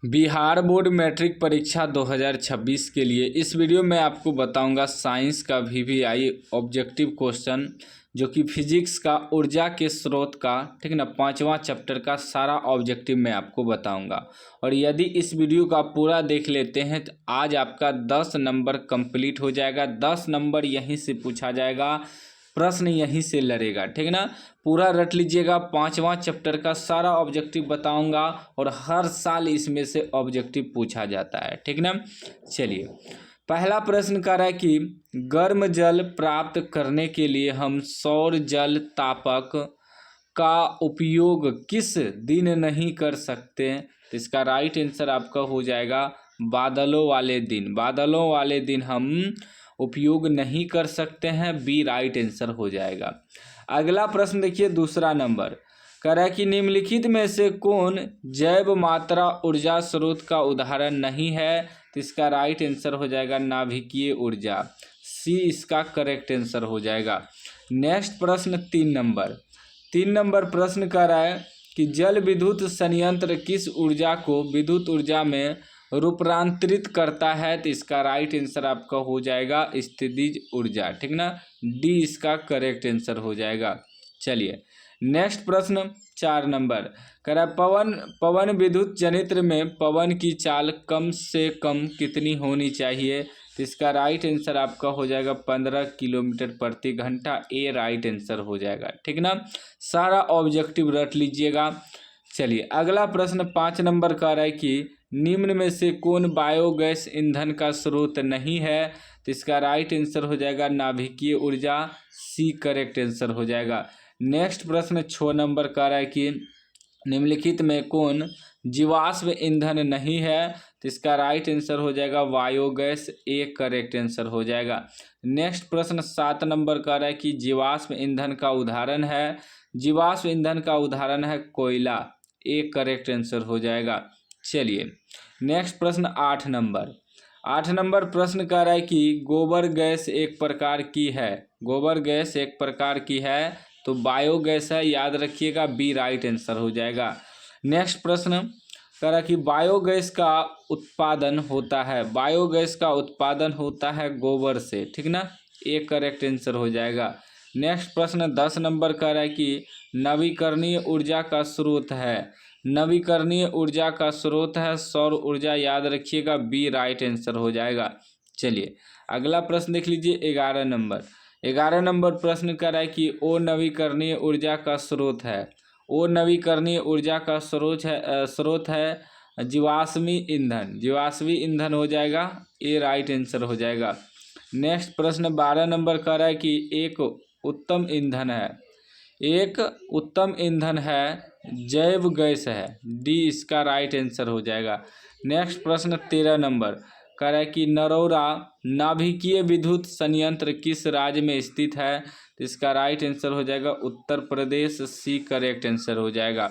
Bihar board matric परीक्षा 2026 के लिए इस वीडियो में आपको बताऊंगा साइंस का वीवीआई ऑब्जेक्टिव क्वेश्चन जो कि फिजिक्स का ऊर्जा के स्रोत का, ठीक ना, 5वां चैप्टर का सारा ऑब्जेक्टिव मैं आपको बताऊंगा। और यदि इस वीडियो का पूरा देख लेते हैं तो आज आपका 10 नंबर कंप्लीट हो जाएगा। 10 नंबर यहीं से पूछा जाएगा, प्रश्न यहीं से लड़ेगा, ठीक ना। पूरा रट लीजिएगा, 5वां चैप्टर का सारा ऑब्जेक्टिव बताऊंगा और हर साल इसमें से ऑब्जेक्टिव पूछा जाता है, ठीक ना। चलिए, पहला प्रश्न कह रहा है कि गर्म जल प्राप्त करने के लिए हम सौर जल तापक का उपयोग किस दिन नहीं कर सकते। तो इसका राइट आंसर आपका हो जाएगा बादलों वाले दिन। बादलों वाले दिन हम उपयोग नहीं कर सकते हैं, बी राइट आंसर हो जाएगा। अगला प्रश्न देखिए, दूसरा नंबर कह रहा है कि निम्नलिखित में से कौन जैव मात्रा ऊर्जा स्रोत का उदाहरण नहीं है। तो इसका राइट आंसर हो जाएगा नाभिकीय ऊर्जा, सी इसका करेक्ट आंसर हो जाएगा। नेक्स्ट प्रश्न 3 नंबर प्रश्न कह रहा है कि जल विद्युत संयंत्र किस ऊर्जा को विद्युत ऊर्जा में रूपांतरित करता है। तो इसका राइट आंसर आपका हो जाएगा स्थितिज ऊर्जा, ठीक ना, डी इसका करेक्ट आंसर हो जाएगा। चलिए, नेक्स्ट प्रश्न 4 नंबर कह रहा है पवन विद्युत जनित्र में पवन की चाल कम से कम कितनी होनी चाहिए। तो इसका राइट आंसर आपका हो जाएगा 15 किलोमीटर प्रति घंटा, ए राइट आंसर हो जाएगा, ठीक ना। सारा ऑब्जेक्टिव रट लीजिएगा। चलिए, अगला प्रश्न 5 नंबर कह रहा है कि निम्न में से कौन बायोगैस ईंधन का स्रोत नहीं है। तो इसका राइट आंसर हो जाएगा नाभिकीय ऊर्जा, सी करेक्ट आंसर हो जाएगा। नेक्स्ट प्रश्न 6 नंबर कह रहा है कि निम्नलिखित में कौन जीवाश्म ईंधन नहीं है। तो इसका राइट आंसर हो जाएगा बायोगैस, ए करेक्ट आंसर हो जाएगा। नेक्स्ट प्रश्न 7 नंबर कह रहा है कि जीवाश्म ईंधन का उदाहरण है, जीवाश्म ईंधन का उदाहरण है कोयला, ए करेक्ट आंसर हो जाएगा। चलिए, नेक्स्ट प्रश्न 8 नंबर प्रश्न कह रहा है कि गोबर गैस एक प्रकार की है, गोबर गैस एक प्रकार की है तो बायोगैस है, याद रखिएगा, बी राइट आंसर हो जाएगा। नेक्स्ट प्रश्न कह रहा है कि बायोगैस का उत्पादन होता है, बायोगैस का उत्पादन होता है गोबर से, ठीक ना, ए करेक्ट आंसर हो जाएगा। नेक्स्ट प्रश्न 10 नंबर कह रहा है कि नवीकरणीय ऊर्जा का स्रोत है, नवीकरणीय ऊर्जा का स्रोत है सौर ऊर्जा, याद रखिएगा, बी राइट आंसर हो जाएगा। चलिए, अगला प्रश्न देख लीजिए, 11 नंबर प्रश्न कर रहा है कि ओ नवीकरणीय ऊर्जा का स्रोत है, ओ नवीकरणीय ऊर्जा का स्रोत है जीवाश्मी ईंधन, जीवाश्मी ईंधन हो जाएगा, ए राइट आंसर हो जाएगा। नेक्स्ट प्रश्न 12 नंबर कह रहा है कि एक उत्तम ईंधन है, एक उत्तम ईंधन है जैव गैस है, डी इसका राइट आंसर हो जाएगा। नेक्स्ट प्रश्न 13 नंबर कह रहा है कि नरौरा नाभिकीय विद्युत संयंत्र किस राज्य में स्थित है। तो इसका राइट आंसर हो जाएगा Uttar Pradesh, C correct answer हो जाएगा।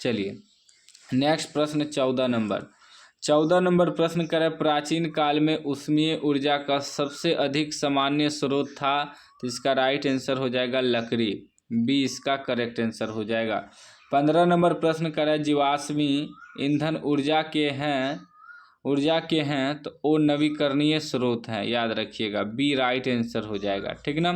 चलिए, नेक्स्ट प्रश्न 14 नंबर प्रश्न कर रहा है प्राचीन काल में ऊष्मीय ऊर्जा का सबसे अधिक सामान्य स्रोत था। तो इसका राइट आंसर हो जाएगा लकड़ी, बी इसका करेक्ट आंसर हो जाएगा। 15 नंबर प्रश्न कर रहा है जीवाश्मी ईंधन ऊर्जा के हैं तो वो नवीकरणीय स्रोत हैं, याद रखिएगा, बी राइट आंसर हो जाएगा, ठीक ना।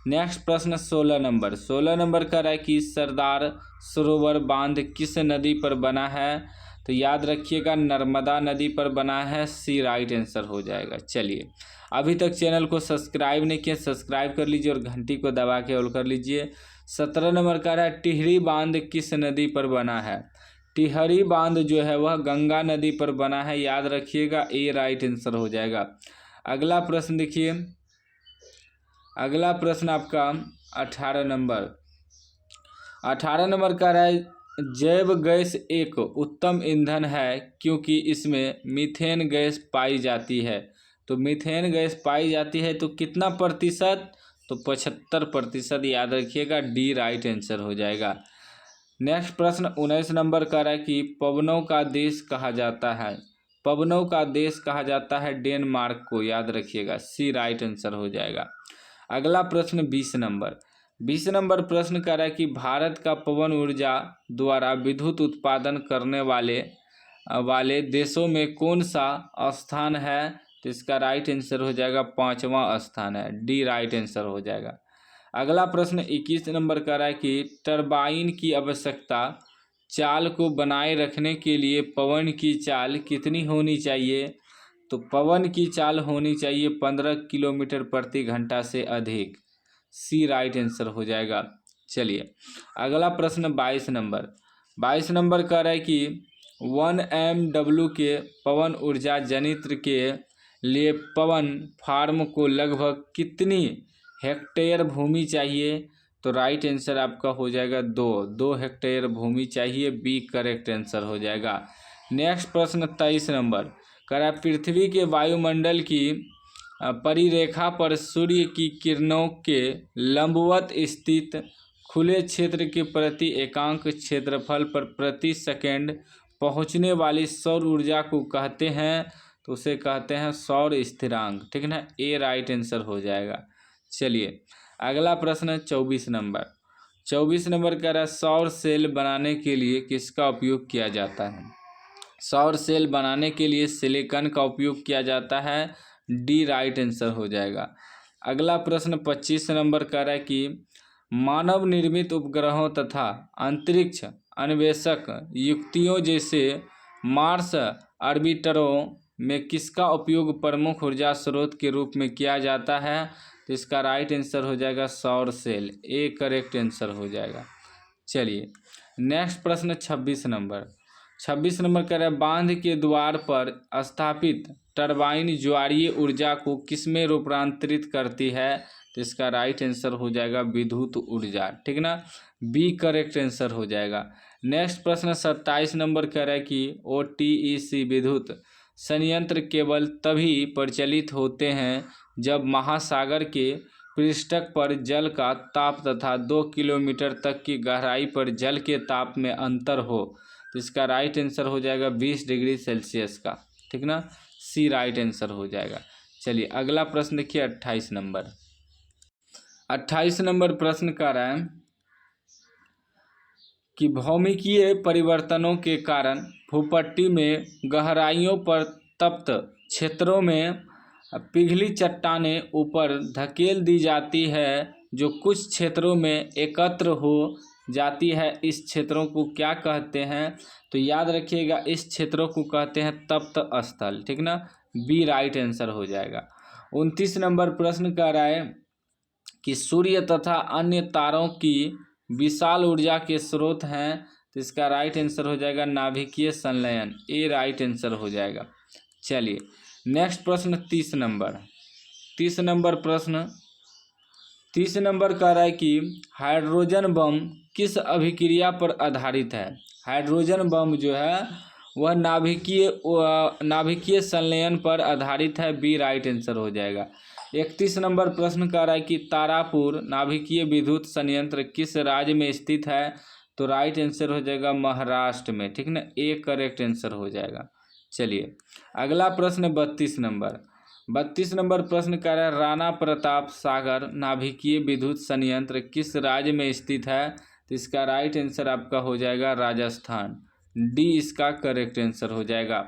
नेक्स्ट प्रश्न 16 नंबर कर रहा है कि सरदार सरोवर बांध किस नदी पर बना है। तो याद रखिएगा नर्मदा नदी पर बना है, सी राइट आंसर हो जाएगा। चलिए, अभी तक चैनल को सब्सक्राइब नहीं किया, सब्सक्राइब कर लीजिए और घंटी को दबा के ऑल कर लीजिए। 17 नंबर का रहा है टिहरी बांध किस नदी पर बना है। टिहरी बांध जो है वह गंगा नदी पर बना है, याद रखिएगा, ए राइट आंसर हो जाएगा। अगला प्रश्न देखिए, अगला प्रश्न आपका 18 नंबर का रहा है जैव गैस एक उत्तम ईंधन है क्योंकि इसमें मीथेन गैस पाई जाती है। तो मीथेन गैस पाई जाती है तो कितना प्रतिशत, तो 75%, याद रखिएगा, डी राइट आंसर हो जाएगा। नेक्स्ट प्रश्न 19 नंबर का रहा है कि पवनों का देश कहा जाता है, पवनों का देश कहा जाता है डेनमार्क को, याद रखिएगा, सी राइट आंसर हो जाएगा। अगला प्रश्न 20 नंबर प्रश्न कर रहा है कि भारत का पवन ऊर्जा द्वारा विद्युत उत्पादन करने वाले वाले देशों में कौन सा स्थान है? तो इसका राइट आंसर हो जाएगा 5वां स्थान है, डी राइट आंसर हो जाएगा। अगला प्रश्न 21 नंबर का है कि टरबाइन की आवश्यकता चाल को बनाए रखने के लिए पवन की चाल कितनी होनी चाहिए? तो पवन की चाल होनी चाहिए 15 किलोमीटर प्रति घंटा से अधिक, सी राइट आंसर हो जाएगा। चलिए अगला प्रश्न 22 नंबर कह रहा है कि 1 MW के पवन ऊर्जा जनित्र के लिए पवन फार्म को लगभग कितनी हेक्टेयर भूमि चाहिए? तो राइट आंसर आपका हो जाएगा 2 हेक्टेयर भूमि चाहिए, बी करेक्ट आंसर हो जाएगा। नेक्स्ट प्रश्न 23 नंबर कह रहा है पृथ्वी के वायुमंडल की परिरेखा पर सूर्य की किरणों के लंबवत स्थित खुले क्षेत्र के प्रति एकांक क्षेत्रफल पर प्रति सेकंड पहुंचने वाली सौर ऊर्जा को कहते हैं? तो उसे कहते हैं सौर स्थिरांक, ठीक है ना, ए राइट आंसर हो जाएगा। चलिए अगला प्रश्न 24 नंबर कह रहा है सौर सेल बनाने के लिए किसका उपयोग किया जाता है? सौर सेल बनाने के लिए सिलिकॉन का उपयोग किया जाता है, डी राइट आंसर हो जाएगा। अगला प्रश्न 25 नंबर कह रहा है कि मानव निर्मित उपग्रहों तथा अंतरिक्ष अन्वेषक युक्तियों जैसे मार्स ऑर्बिटरों में किसका उपयोग प्रमुख ऊर्जा स्रोत के रूप में किया जाता है? तो इसका राइट आंसर हो जाएगा सौर सेल, ए करेक्ट आंसर हो जाएगा। चलिए नेक्स्ट प्रश्न 26 नंबर कह रहा है बांध के द्वार पर स्थापित टरबाइन ज्वारीय ऊर्जा को किसमें रूपांतरित करती है? तो इसका राइट आंसर हो जाएगा विद्युत ऊर्जा, ठीक ना, बी करेक्ट आंसर हो जाएगा। नेक्स्ट प्रश्न 27 नंबर कह रहा है कि OTEC विद्युत संयंत्र केवल तभी प्रचलित होते हैं जब महासागर के पृष्ठ पर जल का ताप तथा 2 किलोमीटर तक की गहराई पर जल के ताप में अंतर हो। तो इसका राइट आंसर हो जाएगा 20 डिग्री सेल्सियस का, ठीक ना, सी राइट आंसर हो जाएगा। चलिए अगला प्रश्न देखिए 28 नंबर प्रश्न कर रहा है कि भौमिकीय परिवर्तनों के कारण भूपट्टी में गहराइयों पर तप्त क्षेत्रों में पिघली चट्टानें ऊपर धकेल दी जाती है जो कुछ क्षेत्रों में एकत्र हो जाती है। इस क्षेत्रों को क्या कहते हैं? तो याद रखिएगा इस क्षेत्रों को कहते हैं तप्त स्थल, ठीक ना, बी राइट आंसर हो जाएगा। 29 नंबर प्रश्न कह रहा है कि सूर्य तथा अन्य तारों की विशाल ऊर्जा के स्रोत हैं। तो इसका राइट आंसर हो जाएगा नाभिकीय संलयन, ए राइट आंसर हो जाएगा। चलिए नेक्स्ट प्रश्न 30 नंबर कह रहा है कि हाइड्रोजन बम किस अभिक्रिया पर आधारित है? हाइड्रोजन बम जो है वह नाभिकीय संलयन पर आधारित है, बी राइट आंसर हो जाएगा। 31 नंबर प्रश्न कह रहा है कि तारापुर नाभिकीय विद्युत संयंत्र किस राज्य में स्थित है? तो राइट आंसर हो जाएगा महाराष्ट्र में, ठीक ना, ए करेक्ट आंसर हो जाएगा। चलिए अगला प्रश्न 32 नंबर प्रश्न कह रहा है राणा प्रताप सागर नाभिकीय विद्युत संयंत्र किस राज्य में स्थित है? तो इसका राइट आंसर आपका हो जाएगा राजस्थान, डी इसका करेक्ट आंसर हो जाएगा।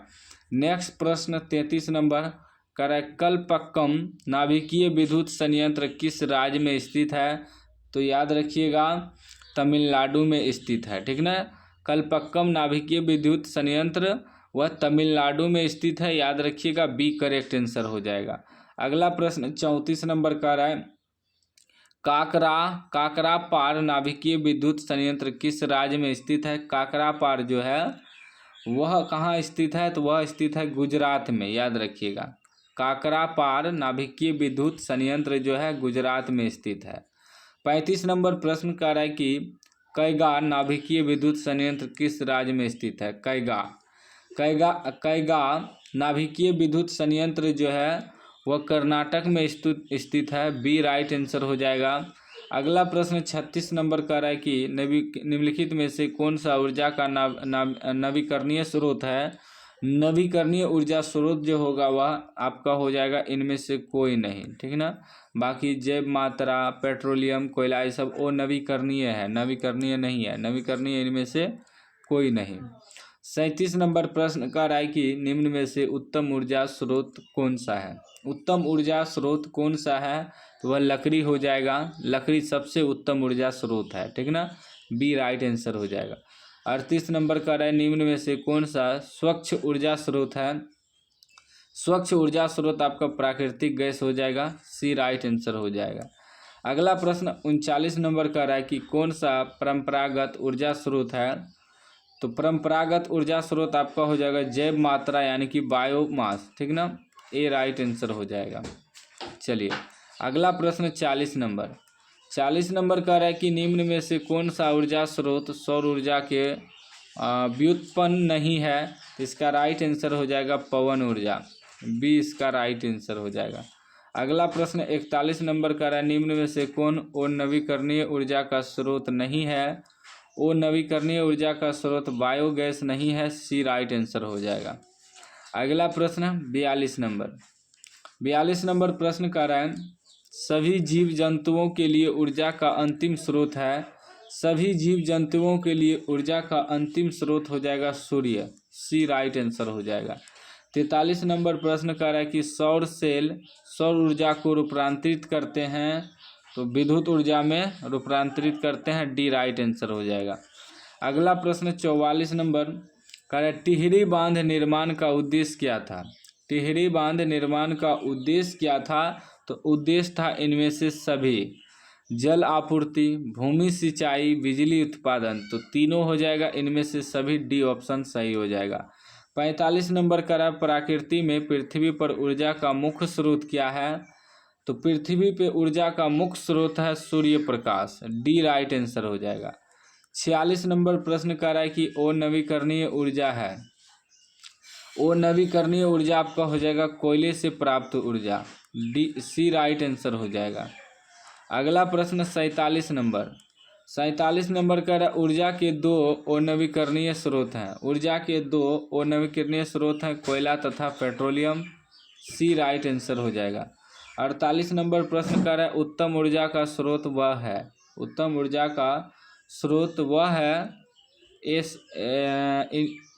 नेक्स्ट प्रश्न 33 नंबर कह रहा है कलपक्कम नाभिकीय विद्युत संयंत्र किस राज्य में स्थित है? तो याद रखिएगा तमिलनाडु में स्थित है, ठीक ना, कलपक्कम नाभिकीय विद्युत संयंत्र वह तमिलनाडु में स्थित है, याद रखिएगा बी करेक्ट आंसर हो जाएगा। अगला प्रश्न 34 नंबर कह रहा है काकरापार नाभिकीय विद्युत संयंत्र किस राज्य में स्थित है? काकरापार जो है वह कहाँ स्थित है? तो वह स्थित है गुजरात में, याद रखिएगा काकरापार नाभिकीय विद्युत संयंत्र जो है गुजरात में स्थित है। 35 नंबर प्रश्न कह रहा है कि कैगा नाभिकीय विद्युत संयंत्र किस राज्य में स्थित है? कैगा नाभिकीय विद्युत संयंत्र जो है वह कर्नाटक में स्थित है, बी राइट आंसर हो जाएगा। अगला प्रश्न 36 नंबर कह रहा है कि निम्नलिखित में से कौन सा ऊर्जा का नवीकरणीय स्रोत है? नवीकरणीय ऊर्जा स्रोत जो होगा वह आपका हो जाएगा इनमें से कोई नहीं, ठीक ना, बाकी जैव मात्रा पेट्रोलियम कोयला ये सब वो नवीकरणीय है, नवीकरणीय नहीं है, नवीकरणीय इनमें से कोई नहीं। 37 नंबर प्रश्न कह रहा है कि निम्न में से उत्तम ऊर्जा स्रोत कौन सा है। उत्तम ऊर्जा स्रोत कौन सा है, तो वह लकड़ी हो जाएगा। लकड़ी सबसे उत्तम ऊर्जा स्रोत है, ठीक ना, बी राइट आंसर हो जाएगा। 38 नंबर कह रहा है निम्न में से कौन सा स्वच्छ ऊर्जा स्रोत है। स्वच्छ ऊर्जा स्रोत आपका प्राकृतिक गैस हो जाएगा, सी राइट आंसर हो जाएगा। अगला प्रश्न 39 नंबर कह रहा है कि कौन सा परंपरागत ऊर्जा स्रोत है। तो परंपरागत ऊर्जा स्रोत आपका हो जाएगा जैव मात्रा यानी कि बायोमास, ठीक ना, ए राइट आंसर हो जाएगा। चलिए अगला प्रश्न 40 नंबर कह रहा है कि निम्न में से कौन सा ऊर्जा स्रोत सौर ऊर्जा के व्युत्पन्न नहीं है। तो इसका राइट आंसर हो जाएगा पवन ऊर्जा, बी इसका राइट आंसर हो जाएगा। अगला प्रश्न 41 नंबर कह रहा है निम्न में से कौन और नवीकरणीय ऊर्जा का स्रोत नहीं है। और नवीकरणीय ऊर्जा का स्रोत बायोगैस नहीं है, सी राइट आंसर हो जाएगा। अगला प्रश्न 42 नंबर प्रश्न कह रहा है सभी जीव जंतुओं के लिए ऊर्जा का अंतिम स्रोत है। सभी जीव जंतुओं के लिए ऊर्जा का अंतिम स्रोत हो जाएगा सूर्य, सी राइट आंसर हो जाएगा। 43 नंबर प्रश्न कह रहा है कि सौर सेल सौर ऊर्जा को रूपांतरित करते हैं, तो विद्युत ऊर्जा में रूपांतरित करते हैं, डी राइट आंसर हो जाएगा। अगला प्रश्न 44 नंबर कह रहा है टिहरी बांध निर्माण का उद्देश्य क्या था। टिहरी बांध निर्माण का उद्देश्य क्या था, तो उद्देश्य था इनमें से सभी जल आपूर्ति, भूमि सिंचाई, बिजली उत्पादन, तो तीनों हो जाएगा इनमें से सभी, डी ऑप्शन सही हो जाएगा। 45 नंबर कह रहा है प्रकृति में पृथ्वी पर ऊर्जा का मुख्य स्रोत क्या है। तो पृथ्वी पे ऊर्जा का मुख्य स्रोत है Surya Prakash, D right answer हो जाएगा। 46 नंबर प्रश्न कह रहा है कि और नवीकरणीय ऊर्जा है। और नवीकरणीय ऊर्जा आपका हो जाएगा कोयले से प्राप्त ऊर्जा, डी सी राइट आंसर हो जाएगा। अगला प्रश्न 47 नंबर कह रहा है ऊर्जा के दो और नवीकरणीय स्रोत हैं। ऊर्जा के दो और नवीकरणीय स्रोत हैं कोयला तथा पेट्रोलियम, सी राइट आंसर हो जाएगा। 48 नंबर प्रश्न कह रहा है उत्तम ऊर्जा का स्रोत वह है। उत्तम ऊर्जा का स्रोत वह है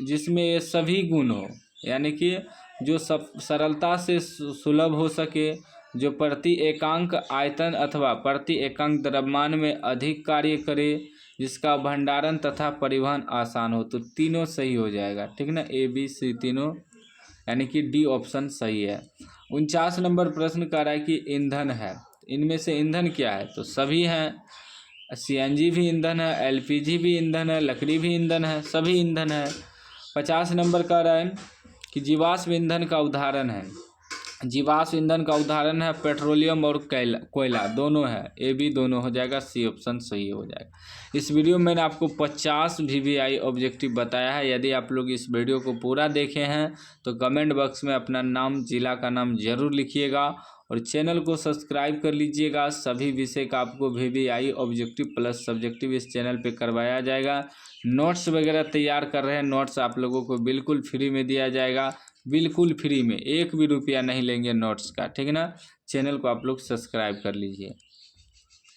जिसमें ये सभी गुण हो, यानी कि जो सब सरलता से सुलभ हो सके, जो प्रति एकांक आयतन अथवा प्रति एकांक द्रव्यमान में अधिक कार्य करे, जिसका भंडारण तथा परिवहन आसान हो, तो तीनों सही हो जाएगा, ठीक ना, ए बी सी तीनों, यानी कि डी ऑप्शन सही है। 49 नंबर प्रश्न कह रहा है कि ईंधन है। इनमें से ईंधन क्या है, तो सभी हैं, सीएनजी भी ईंधन है, एलपीजी भी ईंधन है, लकड़ी भी ईंधन है, सभी ईंधन है। 50 नंबर कह रहा है कि जीवाश्म ईंधन का उदाहरण है। जीवाश्म ईंधन का उदाहरण है पेट्रोलियम और कोयला दोनों है, ए बी दोनों हो जाएगा, सी ऑप्शन सही हो जाएगा। इस वीडियो में मैंने आपको 50 VVI ऑब्जेक्टिव बताया है। यदि आप लोग इस वीडियो को पूरा देखे हैं तो कमेंट बॉक्स में अपना नाम, जिला का नाम जरूर लिखिएगा और चैनल को सब्सक्राइब कर लीजिएगा। सभी विषय का आपको VVI ऑब्जेक्टिव प्लस सब्जेक्टिव इस चैनल पे करवाया जाएगा। नोट्स वगैरह तैयार कर रहे हैं, नोट्स आप लोगों को बिल्कुल फ्री में दिया जाएगा, बिल्कुल फ्री में, एक भी रुपया नहीं लेंगे नोट्स का, ठीक है ना। चैनल को आप लोग सब्सक्राइब कर लीजिए।